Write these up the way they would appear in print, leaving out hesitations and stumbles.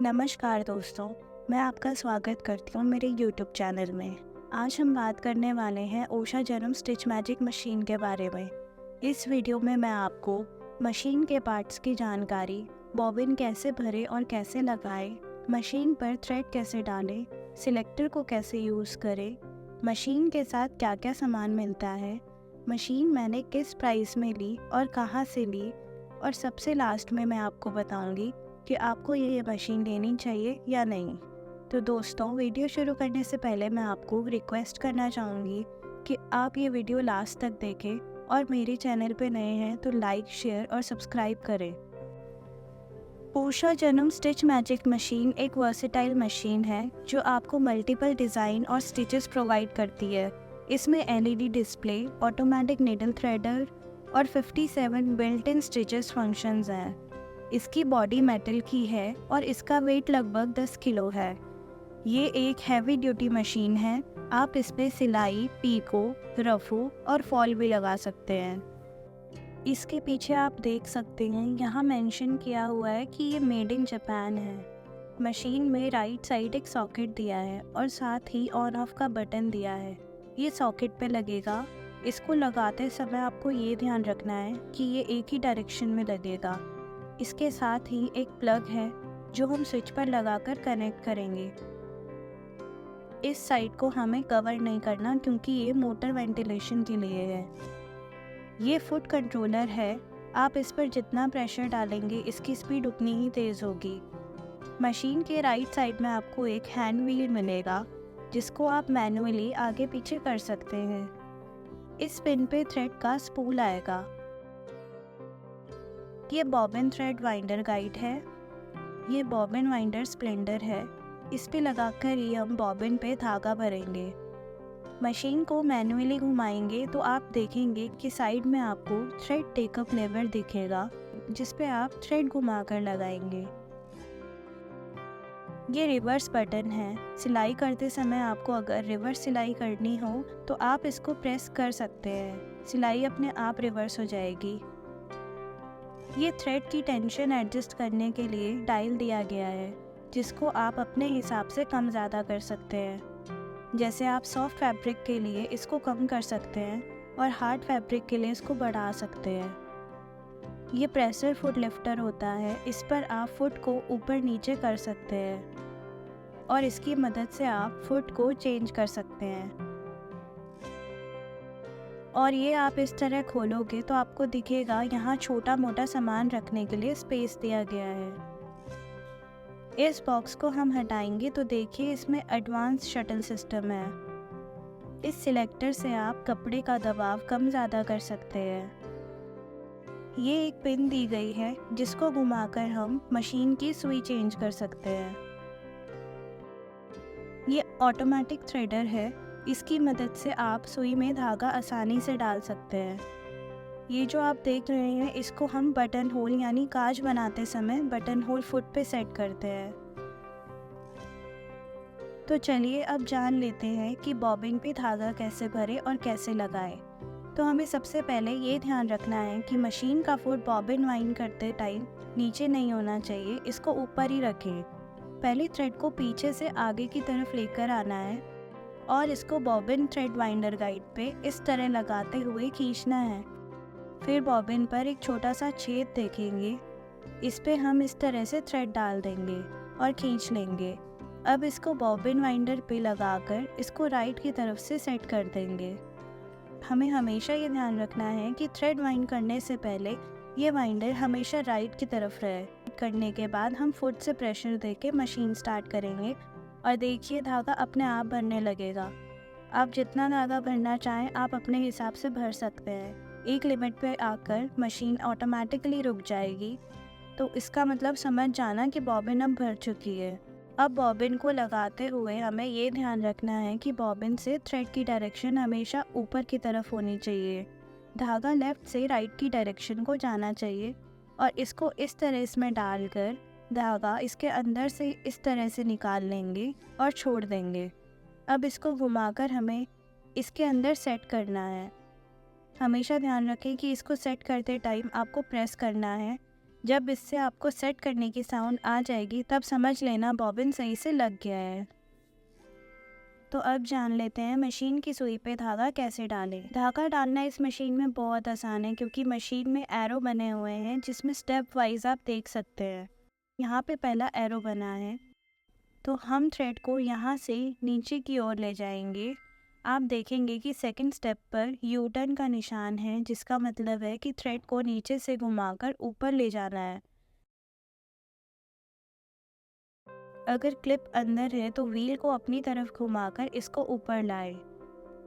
नमस्कार दोस्तों, मैं आपका स्वागत करती हूँ मेरे YouTube चैनल में। आज हम बात करने वाले हैं उषा जन्म स्टिच मैजिक मशीन के बारे में। इस वीडियो में मैं आपको मशीन के पार्ट्स की जानकारी, बॉबिन कैसे भरें और कैसे लगाएं, मशीन पर थ्रेड कैसे डालें, सिलेक्टर को कैसे यूज़ करें, मशीन के साथ क्या क्या सामान मिलता है, मशीन मैंने किस प्राइस में ली और कहाँ से ली, और सबसे लास्ट में मैं आपको बताऊँगी कि आपको ये मशीन लेनी चाहिए या नहीं। तो दोस्तों, वीडियो शुरू करने से पहले मैं आपको रिक्वेस्ट करना चाहूँगी कि आप ये वीडियो लास्ट तक देखें और मेरे चैनल पे नए हैं तो लाइक, शेयर और सब्सक्राइब करें। उषा जन्म स्टिच मैजिक मशीन एक वर्सेटाइल मशीन है जो आपको मल्टीपल डिज़ाइन और स्टिचेस प्रोवाइड करती है। इसमें LED display, automatic needle threader और 57 बिल्ट इन स्टिचेस फंक्शंस हैं। इसकी बॉडी मेटल की है और इसका वेट लगभग 10 किलो है। ये एक हैवी ड्यूटी मशीन है। आप इसमें सिलाई, पीको, रफू और फॉल भी लगा सकते हैं। इसके पीछे आप देख सकते हैं, यहाँ मेंशन किया हुआ है कि ये मेड इन जापान है। मशीन में राइट साइड एक सॉकेट दिया है और साथ ही ऑन ऑफ का बटन दिया है। ये सॉकेट पे लगेगा। इसको लगाते समय आपको ये ध्यान रखना है कि ये एक ही डायरेक्शन में लगेगा। इसके साथ ही एक प्लग है जो हम स्विच पर लगाकर कनेक्ट करेंगे। इस साइड को हमें कवर नहीं करना क्योंकि ये मोटर वेंटिलेशन के लिए है। ये फुट कंट्रोलर है। आप इस पर जितना प्रेशर डालेंगे इसकी स्पीड उतनी ही तेज़ होगी। मशीन के राइट साइड में आपको एक हैंड व्हील मिलेगा जिसको आप मैनुअली आगे पीछे कर सकते हैं। इस पिन पे थ्रेड का स्पूल आएगा। ये बॉबिन थ्रेड वाइंडर गाइड है। ये बॉबिन वाइंडर स्प्लेंडर है। इस पे लगाकर ही हम बॉबिन पे धागा भरेंगे। मशीन को मैनुअली घुमाएंगे तो आप देखेंगे कि साइड में आपको थ्रेड टेकअप लेवर दिखेगा जिस पे आप थ्रेड घुमाकर लगाएंगे। ये रिवर्स बटन है। सिलाई करते समय आपको अगर रिवर्स सिलाई करनी हो तो आप इसको प्रेस कर सकते हैं। सिलाई अपने आप रिवर्स हो जाएगी। ये थ्रेड की टेंशन एडजस्ट करने के लिए डायल दिया गया है जिसको आप अपने हिसाब से कम ज़्यादा कर सकते हैं। जैसे आप सॉफ्ट फैब्रिक के लिए इसको कम कर सकते हैं और हार्ड फैब्रिक के लिए इसको बढ़ा सकते हैं। ये प्रेशर फुट लिफ्टर होता है। इस पर आप फुट को ऊपर नीचे कर सकते हैं और इसकी मदद से आप फुट को चेंज कर सकते हैं। और ये आप इस तरह खोलोगे तो आपको दिखेगा यहाँ छोटा मोटा सामान रखने के लिए स्पेस दिया गया है। इस बॉक्स को हम हटाएंगे तो देखिए इसमें एडवांस शटल सिस्टम है। इस सिलेक्टर से आप कपड़े का दबाव कम ज़्यादा कर सकते हैं। ये एक पिन दी गई है जिसको घुमाकर हम मशीन की सुई चेंज कर सकते हैं। ये ऑटोमेटिक थ्रेडर है। इसकी मदद से आप सुई में धागा आसानी से डाल सकते हैं। ये जो आप देख रहे हैं इसको हम बटन होल यानी काज बनाते समय बटन होल फुट पे सेट करते हैं। तो चलिए अब जान लेते हैं कि बॉबिन पे धागा कैसे भरें और कैसे लगाएं। तो हमें सबसे पहले ये ध्यान रखना है कि मशीन का फुट बॉबिन वाइंड करते टाइम नीचे नहीं होना चाहिए, इसको ऊपर ही रखें। पहले थ्रेड को पीछे से आगे की तरफ लेकर आना है और इसको बॉबिन थ्रेड वाइंडर गाइड पे इस तरह लगाते हुए खींचना है। फिर बॉबिन पर एक छोटा सा छेद देखेंगे। इस पे हम इस तरह से थ्रेड डाल देंगे और खींच लेंगे। अब इसको बॉबिन वाइंडर पे लगाकर इसको राइट की तरफ से सेट कर देंगे। हमें हमेशा ये ध्यान रखना है कि थ्रेड वाइंड करने से पहले ये वाइंडर हमेशा राइट की तरफ रहे। करने के बाद हम फुट से प्रेशर देके मशीन स्टार्ट करेंगे और देखिए धागा अपने आप भरने लगेगा। आप जितना धागा भरना चाहें आप अपने हिसाब से भर सकते हैं। एक लिमिट पे आकर मशीन ऑटोमेटिकली रुक जाएगी। तो इसका मतलब समझ जाना कि बॉबिन अब भर चुकी है। अब बॉबिन को लगाते हुए हमें ये ध्यान रखना है कि बॉबिन से थ्रेड की डायरेक्शन हमेशा ऊपर की तरफ होनी चाहिए। धागा लेफ्ट से राइट की डायरेक्शन को जाना चाहिए और इसको इस तरह इसमें डालकर धागा इसके अंदर से इस तरह से निकाल लेंगे और छोड़ देंगे। अब इसको घुमाकर हमें इसके अंदर सेट करना है। हमेशा ध्यान रखें कि इसको सेट करते टाइम आपको प्रेस करना है जब इससे आपको सेट करने की साउंड आ जाएगी तब समझ लेना बॉबिन सही से लग गया है। तो अब जान लेते हैं मशीन की सुई पे धागा कैसे डालें। धागा डालना इस मशीन में बहुत आसान है क्योंकि मशीन में एरो बने हुए हैं जिसमें स्टेप वाइज आप देख सकते हैं। यहाँ पे पहला एरो बना है, तो हम थ्रेड को यहाँ से नीचे की ओर ले जाएंगे। आप देखेंगे कि सेकंड स्टेप पर यू टर्न का निशान है, जिसका मतलब है कि थ्रेड को नीचे से घुमाकर ऊपर ले जाना है। अगर क्लिप अंदर है तो व्हील को अपनी तरफ घुमाकर इसको ऊपर लाए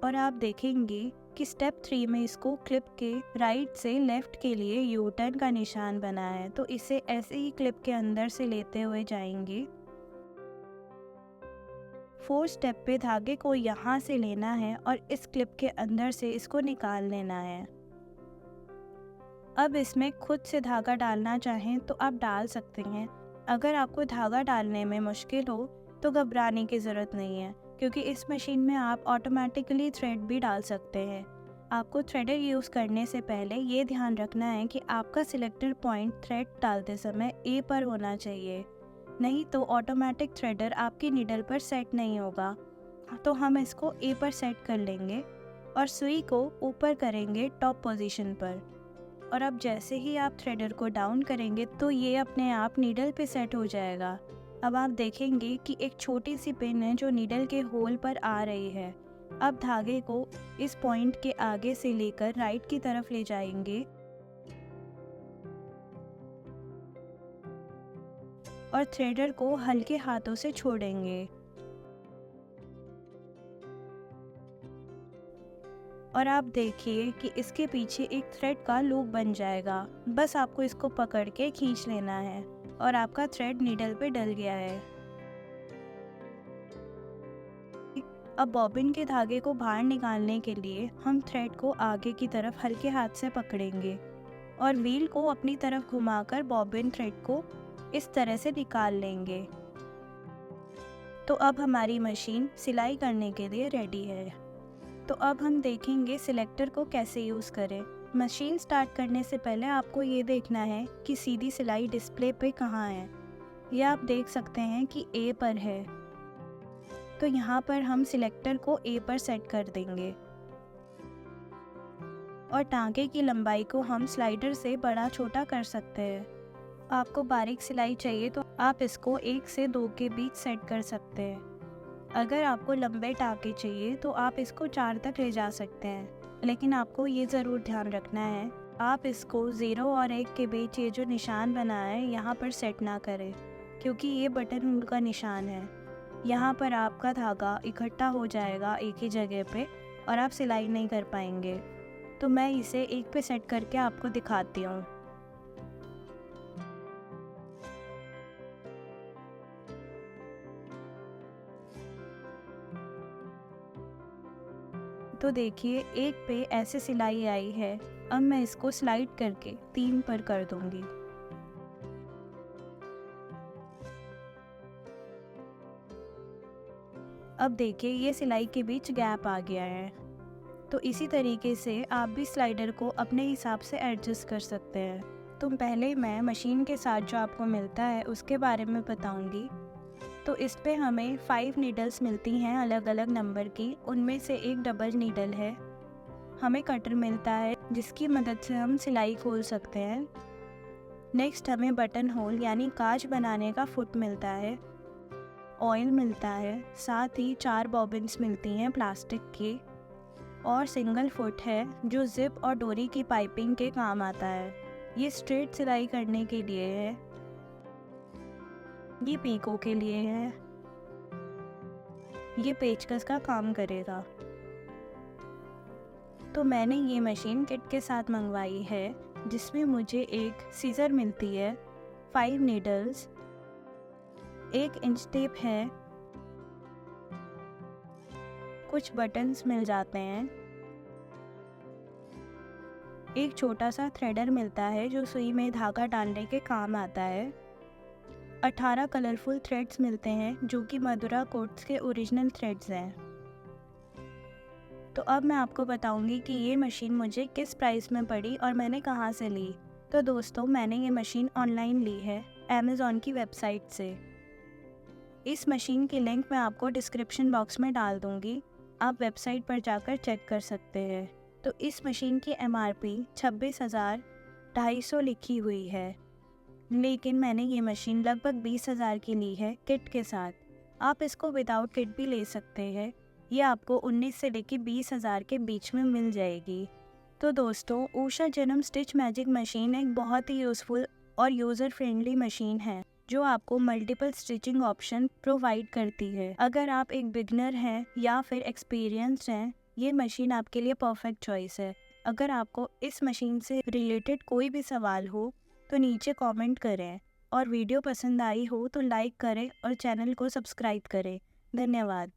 और आप देखेंगे कि स्टेप 3 में इसको क्लिप के राइट से लेफ्ट के लिए यू टर्न का निशान बना है, तो इसे ऐसे ही क्लिप के अंदर से लेते हुए जाएंगे। 4 स्टेप पे धागे को यहाँ से लेना है और इस क्लिप के अंदर से इसको निकाल लेना है। अब इसमें खुद से धागा डालना चाहें तो आप डाल सकते हैं। अगर आपको धागा डालने में मुश्किल हो तो घबराने की ज़रूरत नहीं है, क्योंकि इस मशीन में आप ऑटोमेटिकली थ्रेड भी डाल सकते हैं। आपको थ्रेडर यूज़ करने से पहले ये ध्यान रखना है कि आपका सिलेक्टर पॉइंट थ्रेड डालते समय ए पर होना चाहिए, नहीं तो ऑटोमेटिक थ्रेडर आपकी नीडल पर सेट नहीं होगा। तो हम इसको ए पर सेट कर लेंगे और सुई को ऊपर करेंगे टॉप पोजीशन पर। और अब जैसे ही आप थ्रेडर को डाउन करेंगे तो ये अपने आप नीडल पे सेट हो जाएगा। अब आप देखेंगे कि एक छोटी सी पिन है जो नीडल के होल पर आ रही है। अब धागे को इस पॉइंट के आगे से लेकर राइट की तरफ ले जाएंगे और थ्रेडर को हल्के हाथों से छोड़ेंगे और आप देखिए कि इसके पीछे एक थ्रेड का लूप बन जाएगा। बस आपको इसको पकड़ के खींच लेना है और आपका थ्रेड नीडल पे डल गया है। अब बॉबिन के धागे को बाहर निकालने के लिए हम थ्रेड को आगे की तरफ हल्के हाथ से पकड़ेंगे और व्हील को अपनी तरफ घुमाकर बॉबिन थ्रेड को इस तरह से निकाल लेंगे। तो अब हमारी मशीन सिलाई करने के लिए रेडी है। तो अब हम देखेंगे सिलेक्टर को कैसे यूज़ करें। मशीन स्टार्ट करने से पहले आपको ये देखना है कि सीधी सिलाई डिस्प्ले पे कहाँ है। ये आप देख सकते हैं कि ए पर है, तो यहाँ पर हम सिलेक्टर को ए पर सेट कर देंगे और टांके की लंबाई को हम स्लाइडर से बड़ा छोटा कर सकते हैं। आपको बारीक सिलाई चाहिए तो आप इसको 1 से 2 के बीच सेट कर सकते हैं। अगर आपको लंबे टाँके चाहिए तो आप इसको 4 तक ले जा सकते हैं, लेकिन आपको ये ज़रूर ध्यान रखना है आप इसको 0 और 1 के बीच ये जो निशान बना है यहाँ पर सेट ना करें, क्योंकि ये बटन होल का निशान है। यहाँ पर आपका धागा इकट्ठा हो जाएगा एक ही जगह पे और आप सिलाई नहीं कर पाएंगे। तो मैं इसे 1 पे सेट करके आपको दिखाती हूँ। तो देखिए 1 पे ऐसे सिलाई आई है। अब मैं इसको स्लाइड करके 3 पर कर दूंगी। अब देखिए ये सिलाई के बीच गैप आ गया है। तो इसी तरीके से आप भी स्लाइडर को अपने हिसाब से एडजस्ट कर सकते हैं। तो पहले मैं मशीन के साथ जो आपको मिलता है उसके बारे में बताऊंगी। तो इस पे हमें 5 नीडल्स मिलती हैं अलग अलग नंबर की, उनमें से एक डबल नीडल है। हमें कटर मिलता है जिसकी मदद से हम सिलाई खोल सकते हैं। नेक्स्ट हमें बटन होल यानी काज बनाने का फुट मिलता है। ऑयल मिलता है, साथ ही 4 बॉबिन्स मिलती हैं प्लास्टिक की और सिंगल फुट है जो जिप और डोरी की पाइपिंग के काम आता है। ये स्ट्रेट सिलाई करने के लिए है, ये पीको के लिए है, ये पेचकस का काम करेगा। तो मैंने ये मशीन किट के साथ मंगवाई है जिसमें मुझे एक सीजर मिलती है, 5 नीडल्स, 1 इंच टेप है, कुछ बटन्स मिल जाते हैं, एक छोटा सा थ्रेडर मिलता है जो सुई में धागा डालने के काम आता है, 18 कलरफुल थ्रेड्स मिलते हैं जो कि मधुरा कोट्स के ओरिजिनल थ्रेड्स हैं। तो अब मैं आपको बताऊंगी कि ये मशीन मुझे किस प्राइस में पड़ी और मैंने कहाँ से ली। तो दोस्तों मैंने ये मशीन ऑनलाइन ली है अमेज़ॉन की वेबसाइट से। इस मशीन की लिंक मैं आपको डिस्क्रिप्शन बॉक्स में डाल दूँगी, आप वेबसाइट पर जाकर चेक कर सकते हैं। तो इस मशीन की MRP 26,250 लिखी हुई है, लेकिन मैंने ये मशीन लगभग 20,000 की ली है किट के साथ। आप इसको विदाउट किट भी ले सकते हैं, ये आपको 19 से लेकर 20,000 के बीच में मिल जाएगी। तो दोस्तों ऊषा जन्म स्टिच मैजिक मशीन एक बहुत ही यूज़फुल और यूज़र फ्रेंडली मशीन है जो आपको मल्टीपल स्टिचिंग ऑप्शन प्रोवाइड करती है। अगर आप एक बिगनर हैं या फिर एक्सपीरियंस्ड हैं, ये मशीन आपके लिए परफेक्ट चॉइस है। अगर आपको इस मशीन से रिलेटेड कोई भी सवाल हो तो नीचे कमेंट करें, और वीडियो पसंद आई हो तो लाइक करें और चैनल को सब्सक्राइब करें। धन्यवाद।